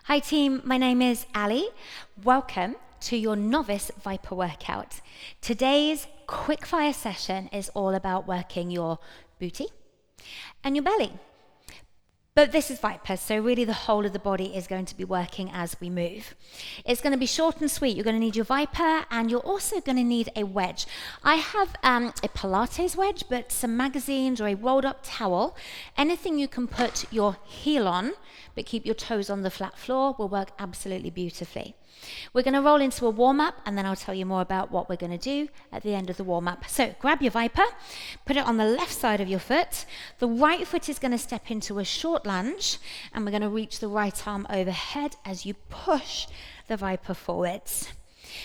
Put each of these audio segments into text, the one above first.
Hi team, my name is Ali. Welcome to your novice ViPR workout. Today's quickfire session is all about working your booty and your belly. But this is ViPR, so really the whole of the body is going to be working as we move. It's going to be short and sweet. You're going to need your ViPR and you're also going to need a wedge. I have a Pilates wedge, but some magazines or a rolled up towel, anything you can put your heel on, but keep your toes on the flat floor will work absolutely beautifully. We're going to roll into a warm-up and then I'll tell you more about what we're going to do at the end of the warm-up. So grab your ViPR, put it on the left side of your foot. The right foot is going to step into a short lunge and we're going to reach the right arm overhead as you push the ViPR forwards.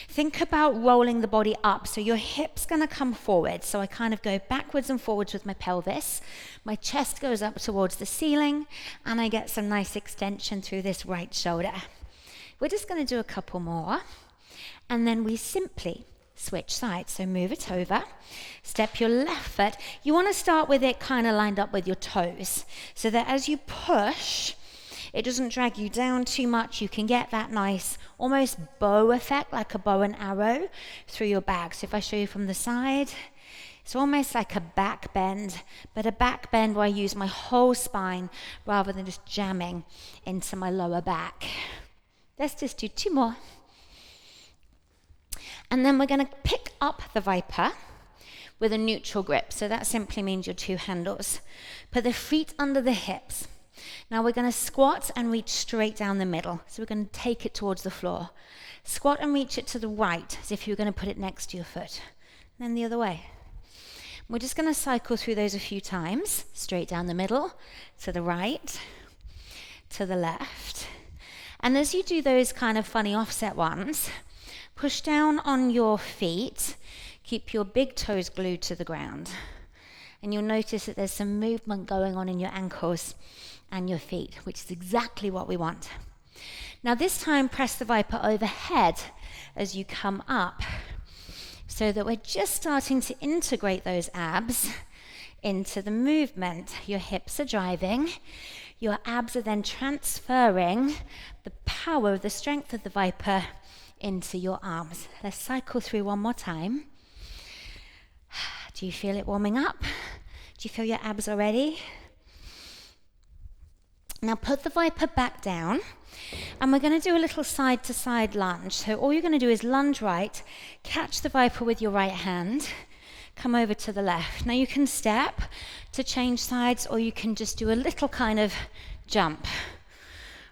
Think about rolling the body up, so your hip's going to come forward. So I kind of go backwards and forwards with my pelvis. My chest goes up towards the ceiling and I get some nice extension through this right shoulder. We're just going to do a couple more and then we simply switch sides. So move it over, step your left foot. You want to start with it kind of lined up with your toes so that as you push, it doesn't drag you down too much. You can get that nice almost bow effect, like a bow and arrow through your back. So if I show you from the side, it's almost like a back bend, but a back bend where I use my whole spine rather than just jamming into my lower back. Let's just do two more. And then we're going to pick up the ViPR with a neutral grip. So that simply means your two handles. Put the feet under the hips. Now we're going to squat and reach straight down the middle. So we're going to take it towards the floor. Squat and reach it to the right as if you were going to put it next to your foot. And then the other way. We're just going to cycle through those a few times. Straight down the middle, to the right, to the left. And as you do those kind of funny offset ones, push down on your feet, keep your big toes glued to the ground. And you'll notice that there's some movement going on in your ankles and your feet, which is exactly what we want. Now this time, press the ViPR overhead as you come up, so that we're just starting to integrate those abs into the movement. Your hips are driving. Your abs are then transferring the power of the strength of the ViPR into your arms. Let's cycle through one more time. Do you feel it warming up? Do you feel your abs already? Now put the ViPR back down and we're going to do a little side to side lunge. So all you're going to do is lunge right, catch the ViPR with your right hand, come over to the left. Now you can step to change sides or you can just do a little kind of jump.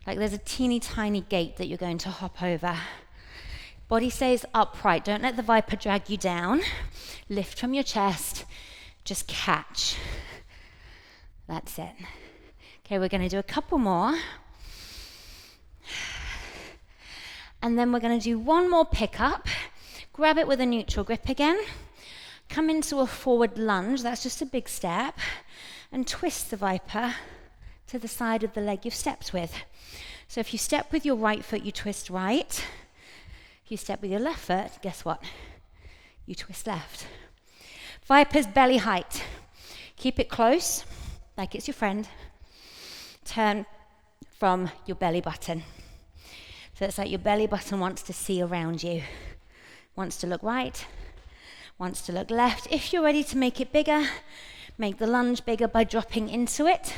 Like there's a teeny tiny gate that you're going to hop over. Body stays upright. Don't let the ViPR drag you down. Lift from your chest. Just catch. That's it. Okay, we're going to do a couple more. And then we're going to do one more pickup. Grab it with a neutral grip again. Come into a forward lunge. That's just a big step. And twist the ViPR to the side of the leg you've stepped with. So if you step with your right foot, you twist right. If you step with your left foot, guess what? You twist left. ViPR's belly height. Keep it close, like it's your friend. Turn from your belly button. So it's like your belly button wants to see around you. Wants to look right, wants to look left. If you're ready to make it bigger, make the lunge bigger by dropping into it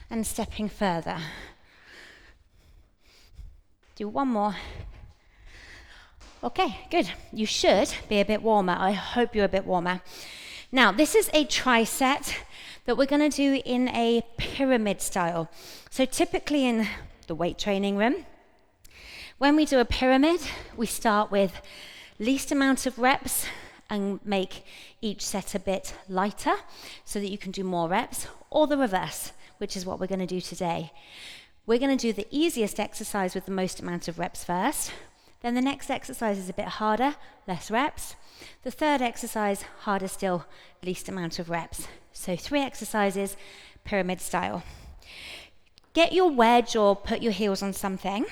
and stepping further. Do one more. Okay, good. You should be a bit warmer. I hope you're a bit warmer. Now, this is a tricep that we're going to do in a pyramid style. So typically in the weight training room, when we do a pyramid, we start with least amount of reps and make each set a bit lighter so that you can do more reps, or the reverse, which is what we're going to do today. We're going to do the easiest exercise with the most amount of reps first. Then the next exercise is a bit harder, less reps. The third exercise, harder still, least amount of reps. So 3 exercises, pyramid style. Get your wedge or put your heels on something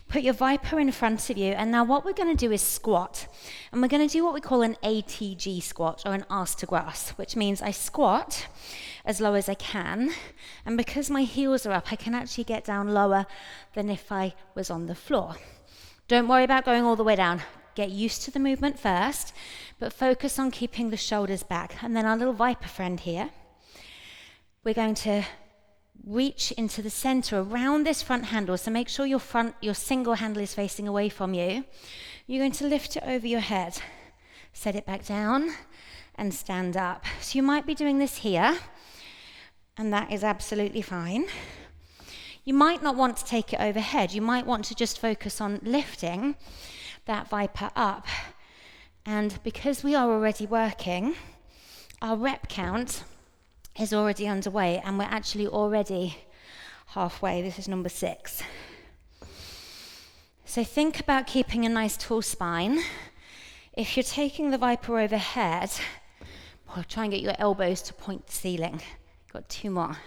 Put your ViPR in front of you, and now what we're going to do is squat. And we're going to do what we call an ATG squat, or an arse to grass, which means I squat as low as I can, and because my heels are up, I can actually get down lower than if I was on the floor. Don't worry about going all the way down. Get used to the movement first, but focus on keeping the shoulders back. And then our little ViPR friend here, we're going to reach into the center around this front handle. So make sure your single handle is facing away from you. You're going to lift it over your head, set it back down, and stand up. So you might be doing this here, and that is absolutely fine. You might not want to take it overhead. You might want to just focus on lifting that ViPR up. And because we are already working, our rep count is already underway, and we're actually already halfway. This is number 6. So think about keeping a nice tall spine. If you're taking the ViPR overhead, try and get your elbows to point the ceiling. Got 2 more.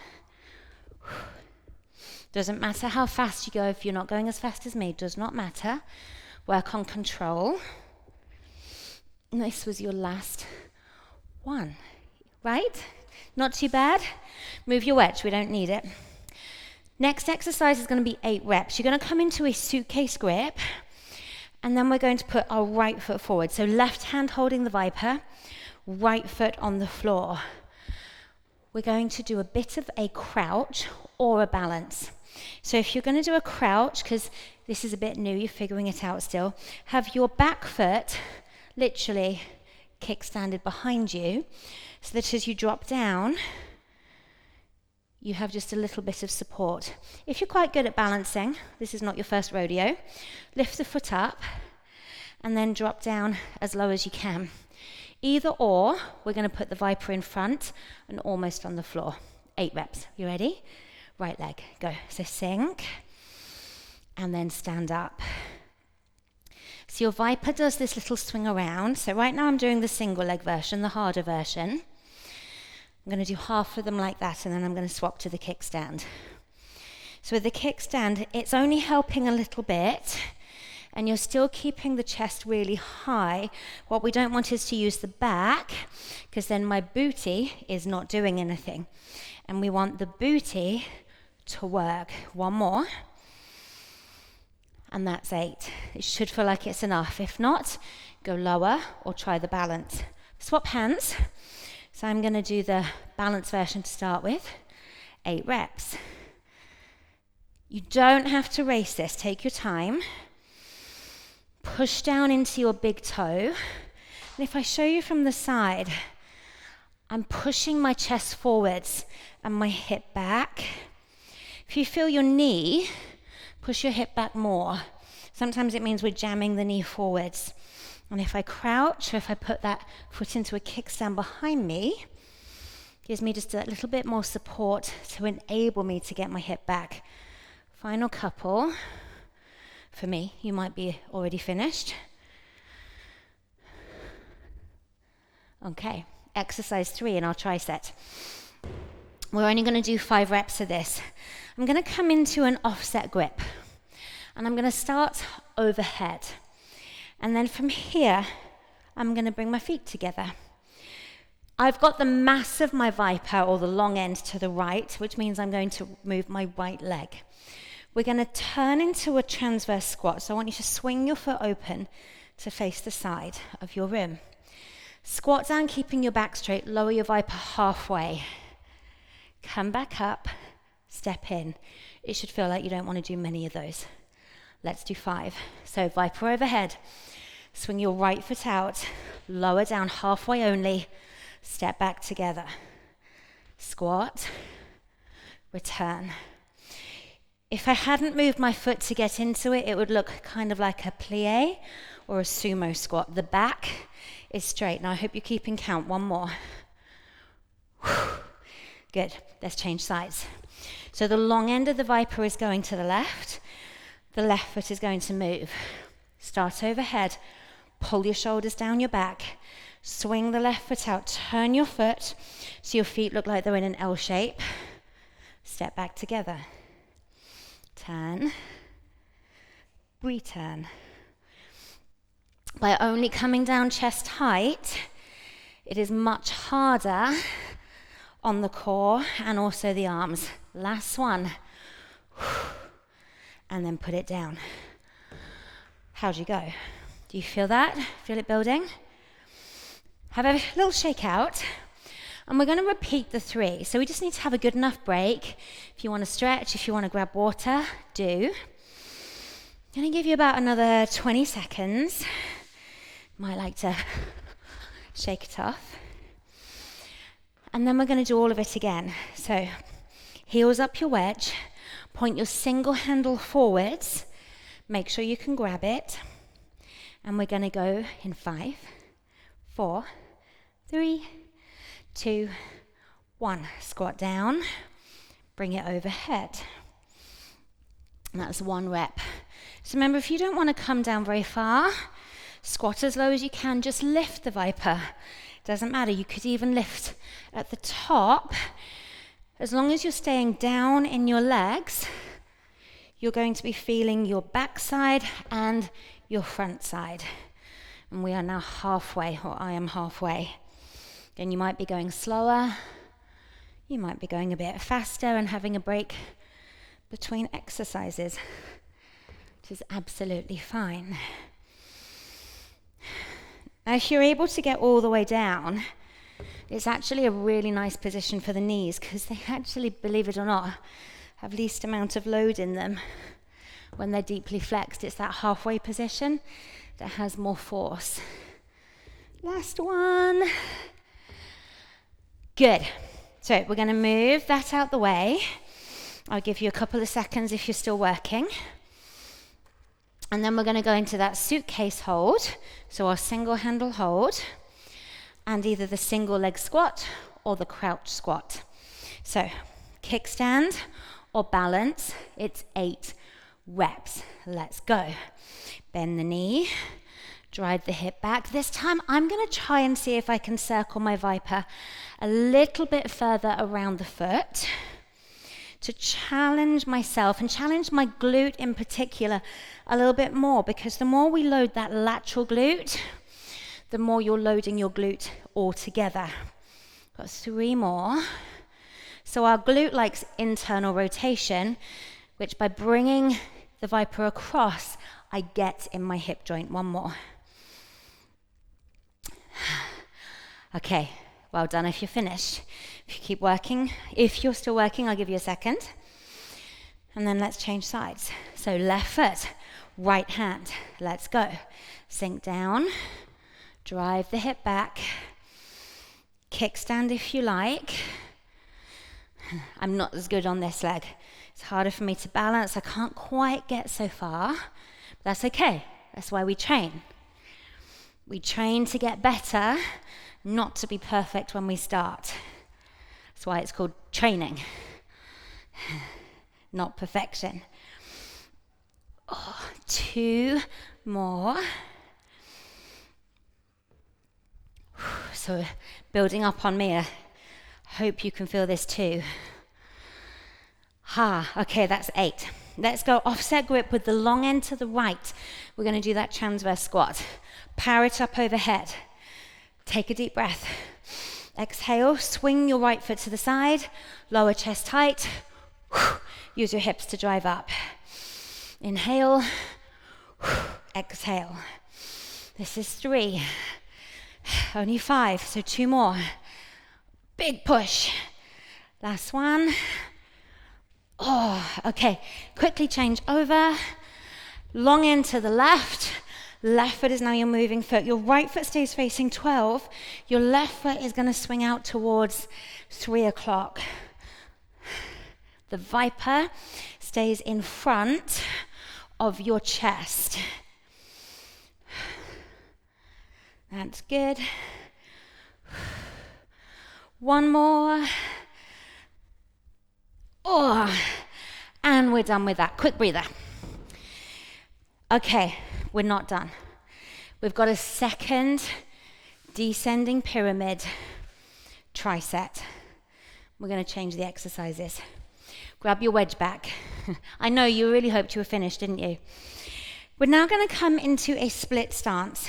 Doesn't matter how fast you go. If you're not going as fast as me, does not matter. Work on control. And this was your last one, right? Not too bad. Move your wedge, we don't need it. Next exercise is going to be 8 reps. You're going to come into a suitcase grip, and then we're going to put our right foot forward. So left hand holding the ViPR, right foot on the floor. We're going to do a bit of a crouch or a balance. So if you're going to do a crouch, because this is a bit new, you're figuring it out still, have your back foot literally kickstanded behind you, so that as you drop down, you have just a little bit of support. If you're quite good at balancing, this is not your first rodeo, lift the foot up and then drop down as low as you can. Either or, we're going to put the ViPR in front and almost on the floor. 8 reps. You ready? Right leg, go. So sink and then stand up. So your ViPR does this little swing around. So right now I'm doing the single leg version, the harder version. I'm going to do half of them like that, and then I'm going to swap to the kickstand. So with the kickstand, it's only helping a little bit, and you're still keeping the chest really high. What we don't want is to use the back, because then my booty is not doing anything. And we want the booty to work. 1 more. And that's 8. It should feel like it's enough. If not, go lower or try the balance. Swap hands. So I'm going to do the balance version to start with. 8 reps. You don't have to race this. Take your time. Push down into your big toe. And if I show you from the side, I'm pushing my chest forwards and my hip back. If you feel your knee, push your hip back more. Sometimes it means we're jamming the knee forwards. And if I crouch, or if I put that foot into a kickstand behind me, gives me just a little bit more support to enable me to get my hip back. Final couple. For me, you might be already finished. Okay, exercise 3 in our tricep. We're only going to do 5 reps of this. I'm going to come into an offset grip, and I'm going to start overhead. And then from here, I'm going to bring my feet together. I've got the mass of my ViPR, or the long end, to the right, which means I'm going to move my right leg. We're going to turn into a transverse squat. So I want you to swing your foot open to face the side of your room. Squat down, keeping your back straight. Lower your ViPR halfway. Come back up, step in. It should feel like you don't want to do many of those. Let's do 5. So ViPR overhead. Swing your right foot out. Lower down halfway only. Step back together. Squat. Return. If I hadn't moved my foot to get into it, it would look kind of like a plie or a sumo squat. The back is straight. Now I hope you're keeping count. 1 more. Good. Let's change sides. So the long end of the ViPR is going to the left. The left foot is going to move. Start overhead. Pull your shoulders down your back. Swing the left foot out. Turn your foot so your feet look like they're in an L shape. Step back together. Turn. return. By only coming down chest height, it is much harder on the core and also the arms. Last one. And then put it down. How'd you go? Do you feel that? Feel it building? Have a little shake out. And we're going to repeat the 3. So we just need to have a good enough break. If you want to stretch, if you want to grab water, do. I'm going to give you about another 20 seconds. Might like to shake it off. And then we're going to do all of it again. So heels up your wedge. Point your single handle forwards. Make sure you can grab it. And we're going to go in 5, 4, 3, 2, 1. Squat down, bring it overhead. And that's 1 rep. So remember, if you don't want to come down very far, squat as low as you can, just lift the Viper. Doesn't matter, you could even lift at the top. As long as you're staying down in your legs, you're going to be feeling your backside and your front side. And we are now halfway, or I am halfway. Then you might be going slower, you might be going a bit faster and having a break between exercises, which is absolutely fine. Now, if you're able to get all the way down, it's actually a really nice position for the knees because they actually, believe it or not, have least amount of load in them when they're deeply flexed. It's that halfway position that has more force. Last one. Good. So we're going to move that out the way. I'll give you a couple of seconds if you're still working. And then we're going to go into that suitcase hold. So our single handle hold. And either the single leg squat or the crouch squat. So kickstand or balance. It's 8 reps. Let's go. Bend the knee. Drive the hip back. This time I'm going to try and see if I can circle my Viper a little bit further around the foot to challenge myself and challenge my glute in particular a little bit more, because the more we load that lateral glute, the more you're loading your glute altogether. Got 3 more. So our glute likes internal rotation, which by bringing the Viper across, I get in my hip joint. 1 more. Okay, well done if you're finished. If you keep working, if you're still working, I'll give you a second. And then let's change sides. So left foot, right hand. Let's go. Sink down, drive the hip back, kickstand if you like. I'm not as good on this leg. It's harder for me to balance. I can't quite get so far. But that's okay. That's why we train. We train to get better, not to be perfect when we start. That's why it's called training, not perfection. 2 more. So building up on me. I hope you can feel this too. Okay, that's 8. Let's go offset grip with the long end to the right. We're going to do that transverse squat. Power it up overhead. Take a deep breath. Exhale, swing your right foot to the side, lower chest height. Use your hips to drive up. Inhale, exhale. This is 3. Only 5, so 2 more. Big push. Last one. Okay, quickly change over. Long end to the left. Left foot is now your moving foot. Your right foot stays facing 12. Your left foot is going to swing out towards 3 o'clock. The Viper stays in front of your chest. That's good. 1 more. And we're done with that. Quick breather. Okay, we're not done. We've got a second descending pyramid tricep. We're going to change the exercises. Grab your wedge back. I know you really hoped you were finished, didn't you? We're now going to come into a split stance.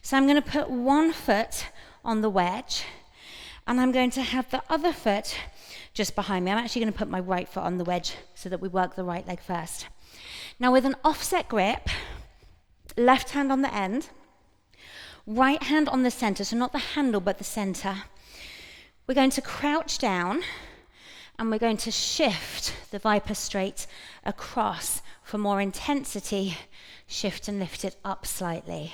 So I'm going to put one foot on the wedge, and I'm going to have the other foot just behind me. I'm actually going to put my right foot on the wedge so that we work the right leg first. Now with an offset grip, left hand on the end, right hand on the center, so not the handle but the center. We're going to crouch down and we're going to shift the ViPR straight across for more intensity. Shift and lift it up slightly.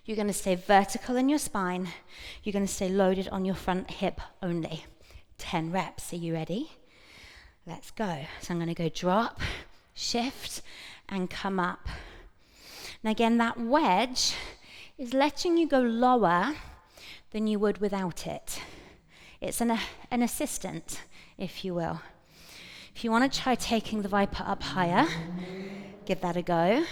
You're going to stay vertical in your spine. You're going to stay loaded on your front hip only. 10 reps. Are you ready? Let's go. So I'm going to go drop, shift, and come up. And again, that wedge is letting you go lower than you would without it. It's an assistant, if you will. If you want to try taking the ViPR up higher, give that a go.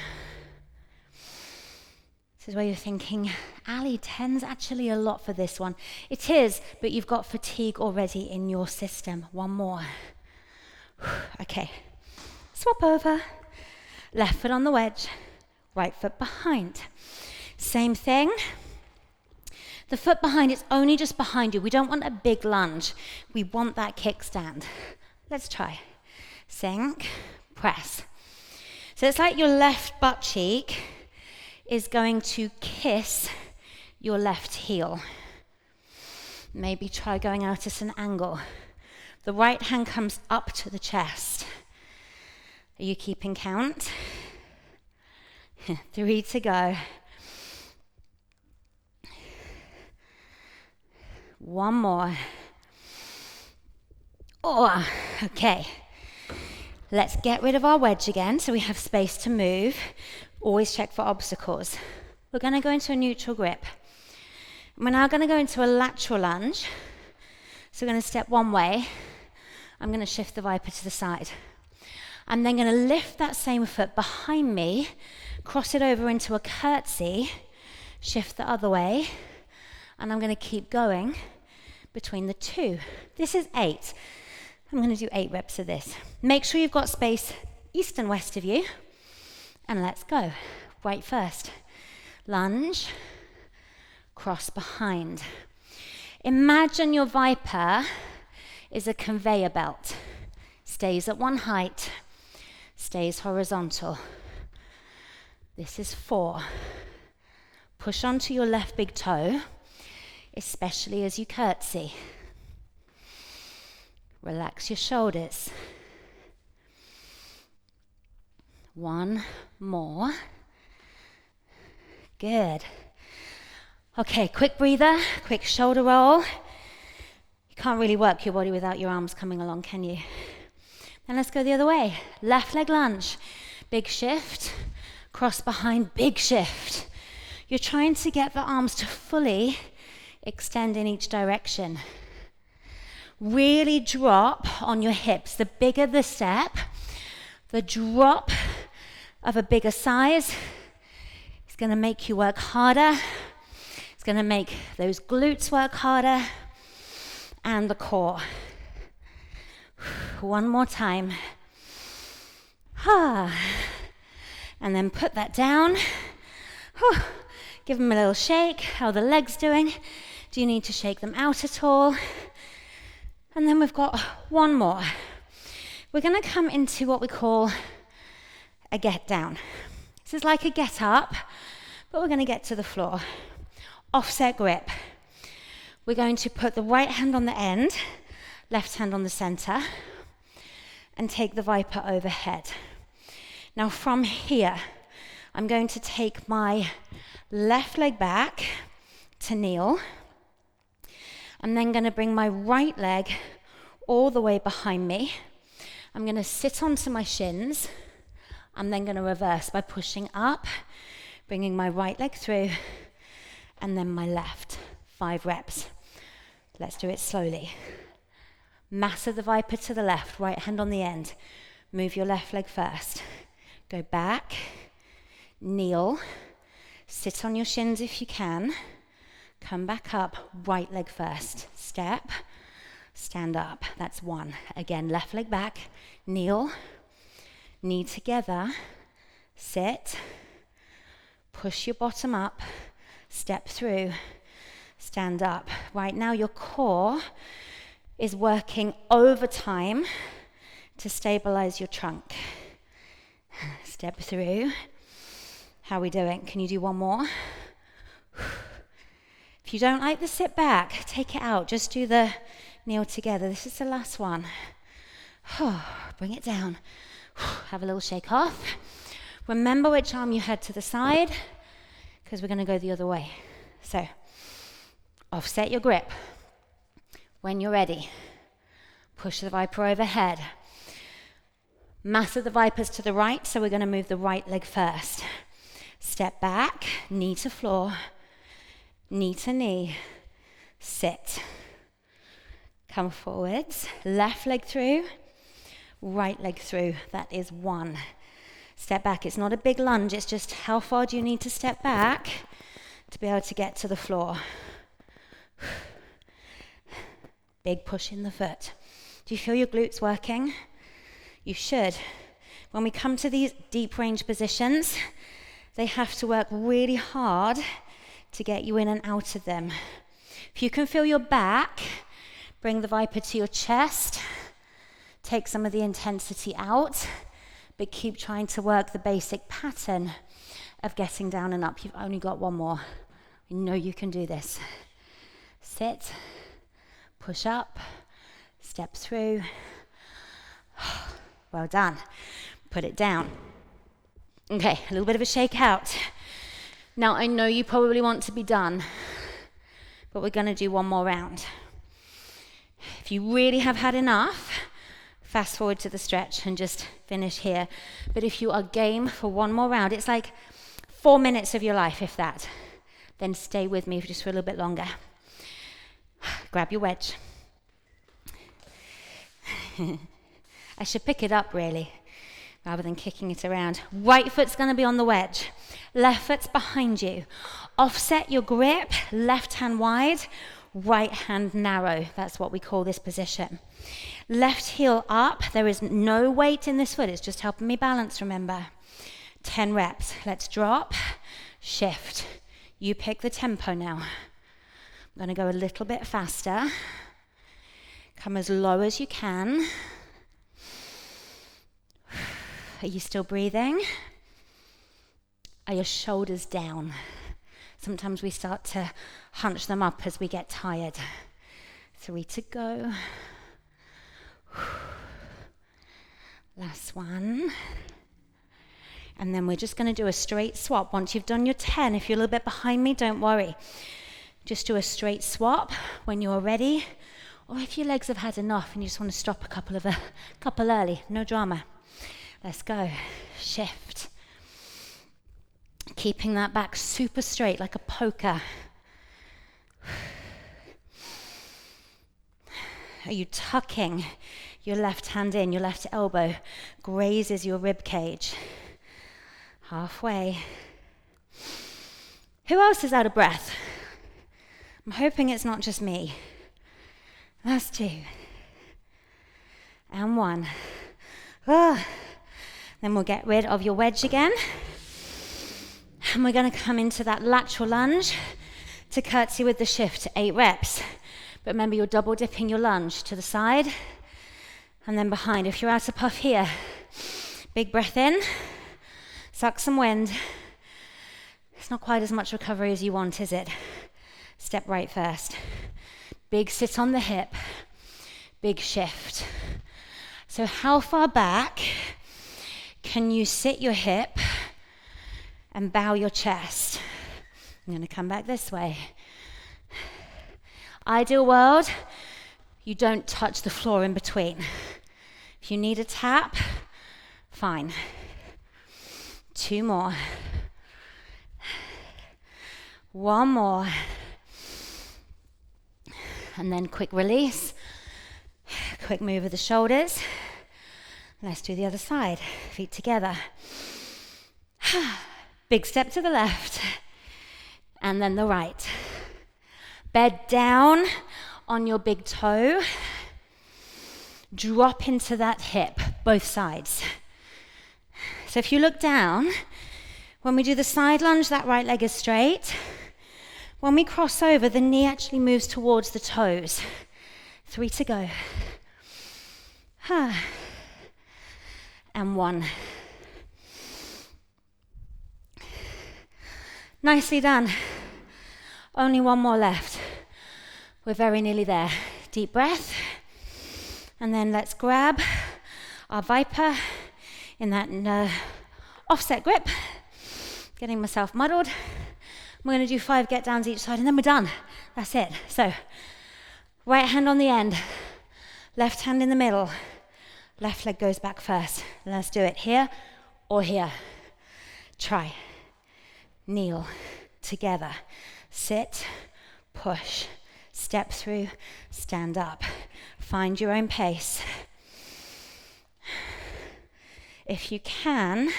This is where you're thinking, Ali, 10's actually a lot for this one. It is, but you've got fatigue already in your system. One more. Okay, swap over. Left foot on the wedge, right foot behind. Same thing. The foot behind is only just behind you. We don't want a big lunge. We want that kickstand. Let's try. Sink, press. So it's like your left butt cheek is going to kiss your left heel. Maybe try going out at an angle. The right hand comes up to the chest. Are you keeping count? 3 to go. 1 more. Oh, okay. Let's get rid of our wedge again so we have space to move. Always check for obstacles. We're going to go into a neutral grip. We're now going to go into a lateral lunge. So we're going to step one way. I'm going to shift the ViPR to the side. I'm then going to lift that same foot behind me, cross it over into a curtsy, shift the other way, and I'm going to keep going between the two. This is 8. I'm going to do 8 reps of this. Make sure you've got space east and west of you. And let's go. Right first. Lunge, cross behind. Imagine your ViPR is a conveyor belt. Stays at one height, stays horizontal. This is 4. Push onto your left big toe, especially as you curtsy. Relax your shoulders. 1 more. Good. Okay, quick breather, quick shoulder roll. You can't really work your body without your arms coming along, can you? Then let's go the other way. Left leg lunge. Big shift. Cross behind, big shift. You're trying to get the arms to fully extend in each direction. Really drop on your hips. The bigger the step, the drop of a bigger size is going to make you work harder. It's going to make those glutes work harder and the core. 1 more time. And then put that down. Give them a little shake. How are the legs doing? Do you need to shake them out at all? And then we've got 1 more. We're going to come into what we call a get down. This is like a get up, but we're going to get to the floor. Offset grip. We're going to put the right hand on the end, left hand on the center, and take the ViPR overhead. Now from here, I'm going to take my left leg back to kneel. I'm then going to bring my right leg all the way behind me. I'm going to sit onto my shins. I'm then going to reverse by pushing up, bringing my right leg through, and then my left. 5 reps. Let's do it slowly. Mass of the ViPR to the left, right hand on the end. Move your left leg first. Go back, kneel, sit on your shins if you can. Come back up, right leg first. Step, stand up. That's 1. Again, left leg back, kneel, knee together, sit, Push your bottom up, step through, stand up. Right now your core is working overtime to stabilize your trunk. Step through. How are we doing? Can you do one more? If you don't like the sit back, take it out. Just do the kneel together. This is the last one. Bring it down. Have a little shake off. Remember which arm you had to the side, because we're going to go the other way. So, offset your grip. When you're ready, push the ViPR overhead. Mass of the ViPR's to the right, so we're going to move the right leg first. Step back, knee to floor, knee to knee, sit. Come forwards, left leg through, right leg through. That is one. Step back. It's not a big lunge, it's just how far do you need to step back to be able to get to the floor. Big push in the foot. Do you feel your glutes working? You should. When we come to these deep range positions, they have to work really hard to get you in and out of them. If you can feel your back, bring the ViPR to your chest, take some of the intensity out, but keep trying to work the basic pattern of getting down and up. You've only got one more. You know you can do this. Sit, push up, step through. Well done. Put it down. Okay, a little bit of a shake out. Now I know you probably want to be done, but we're going to do one more round. If you really have had enough, fast forward to the stretch and just finish here. But if you are game for one more round, it's like 4 minutes of your life, if that. Then stay with me just for a little bit longer. Grab your wedge. I should pick it up, really, rather than kicking it around. Right foot's going to be on the wedge. Left foot's behind you. Offset your grip, left hand wide, right hand narrow. That's what we call this position. Left heel up. There is no weight in this foot. It's just helping me balance, remember. 10 reps. Let's drop, shift. You pick the tempo now. I'm going to go a little bit faster. Come as low as you can. Are you still breathing? Are your shoulders down? Sometimes we start to hunch them up as we get tired. 3 to go. Last one. And then we're just going to do a straight swap. Once you've done your 10, if you're a little bit behind me, don't worry. Just do a straight swap when you're ready. Or if your legs have had enough and you just want to stop a couple early, no drama. Let's go. Shift. Keeping that back super straight like a poker. Are you tucking your left hand in? Your left elbow grazes your rib cage. Halfway. Who else is out of breath? I'm hoping it's not just me. That's 2. And 1. Then we'll get rid of your wedge again. And we're going to come into that lateral lunge to curtsy with the shift to 8 reps. But remember, you're double dipping your lunge to the side and then behind. If you're out of puff here, big breath in, suck some wind. It's not quite as much recovery as you want, is it? Step right first. Big sit on the hip, big shift. So how far back can you sit your hip and bow your chest? I'm going to come back this way. Ideal world, you don't touch the floor in between. If you need a tap, fine. 2 more. 1 more. And then quick release. Quick move of the shoulders. Let's do the other side. Feet together. Big step to the left. And then the right. Bed down on your big toe. Drop into that hip, both sides. So if you look down, When we do the side lunge, that right leg is straight. When we cross over, the knee actually moves towards the toes. 3 to go. And 1. Nicely done. Only 1 more left. We're very nearly there. Deep breath. And then let's grab our ViPR in that offset grip. Getting myself muddled. We're going to do 5 get downs each side and then we're done. That's it. So, right hand on the end, left hand in the middle, left leg goes back first. Let's do it here or here. Try. Kneel. Together. Sit. Push. Step through. Stand up. Find your own pace. If you can,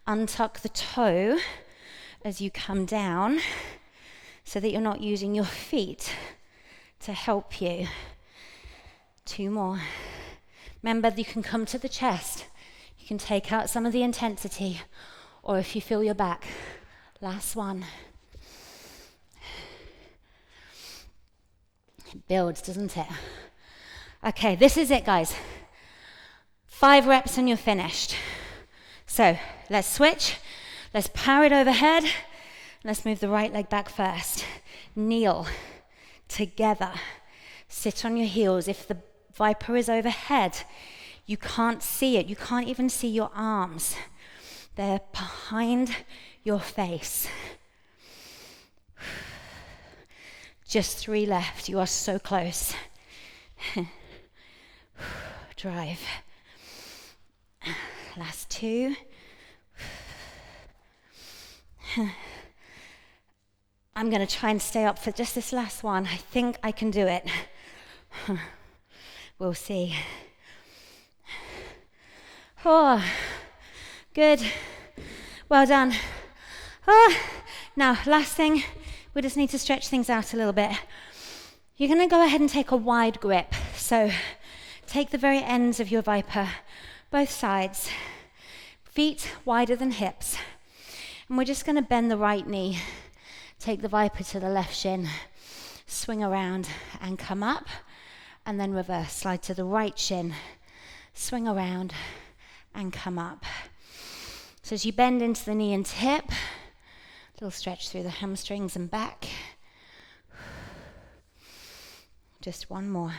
untuck the toe as you come down so that you're not using your feet to help you. 2 more. Remember, you can come to the chest. You can take out some of the intensity, or if you feel your back. Last one. It builds, doesn't it? Okay, this is it, guys. 5 reps and you're finished. So let's switch. Let's power it overhead. Let's move the right leg back first. Kneel. Together. Sit on your heels. If the ViPR is overhead, you can't see it. You can't even see your arms. They're behind your face. Just 3 left. You are so close. Drive. Last 2. I'm going to try and stay up for just this last one. I think I can do it. We'll see. Oh, good. Well done. Oh, now, last thing, we just need to stretch things out a little bit. You're going to go ahead and take a wide grip. So take the very ends of your ViPR, both sides, feet wider than hips. And we're just going to bend the right knee, take the ViPR to the left shin, swing around and come up, and then reverse, slide to the right shin, swing around and come up. So as you bend into the knee and hip, little stretch through the hamstrings and back. Just 1 more.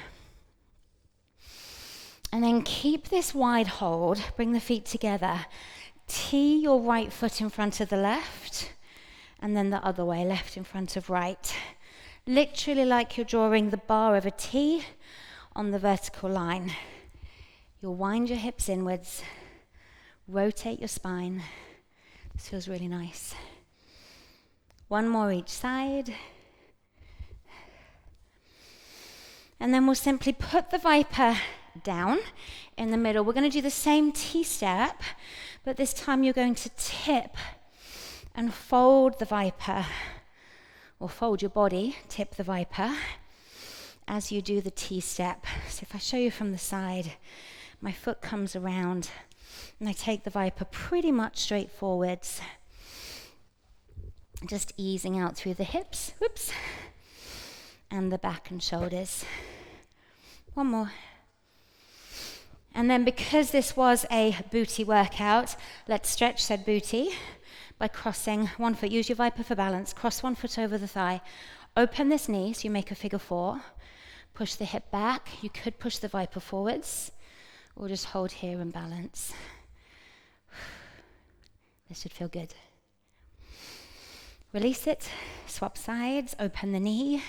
And then keep this wide hold, bring the feet together. Tee your right foot in front of the left, and then the other way, left in front of right. Literally like you're drawing the bar of a T on the vertical line. You'll wind your hips inwards, rotate your spine. This feels really nice. 1 more each side. And then we'll simply put the ViPR down in the middle. We're going to do the same T-step, but this time you're going to tip and fold the ViPR, or fold your body, tip the ViPR, as you do the T-step. So if I show you from the side, my foot comes around, and I take the ViPR pretty much straight forwards, just easing out through the hips, whoops, and the back and shoulders. 1 more. And then because this was a booty workout, let's stretch said booty by crossing 1 foot. Use your ViPR for balance. Cross 1 foot over the thigh. Open this knee so you make a figure 4. Push the hip back. You could push the ViPR forwards or just hold here and balance. This should feel good. Release it. Swap sides. Open the knee.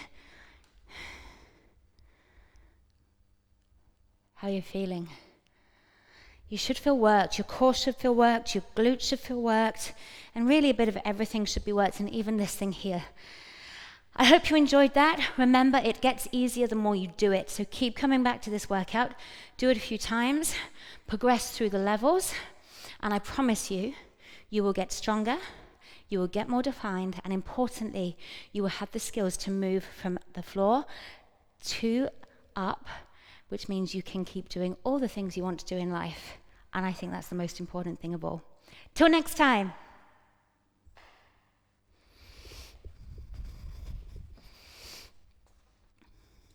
How are you feeling? You should feel worked. Your core should feel worked. Your glutes should feel worked. And really a bit of everything should be worked, and even this thing here. I hope you enjoyed that. Remember, it gets easier the more you do it. So keep coming back to this workout. Do it a few times. Progress through the levels. And I promise you, you will get stronger. You will get more defined. And importantly, you will have the skills to move from the floor to up, which means you can keep doing all the things you want to do in life. And I think that's the most important thing of all. Till next time.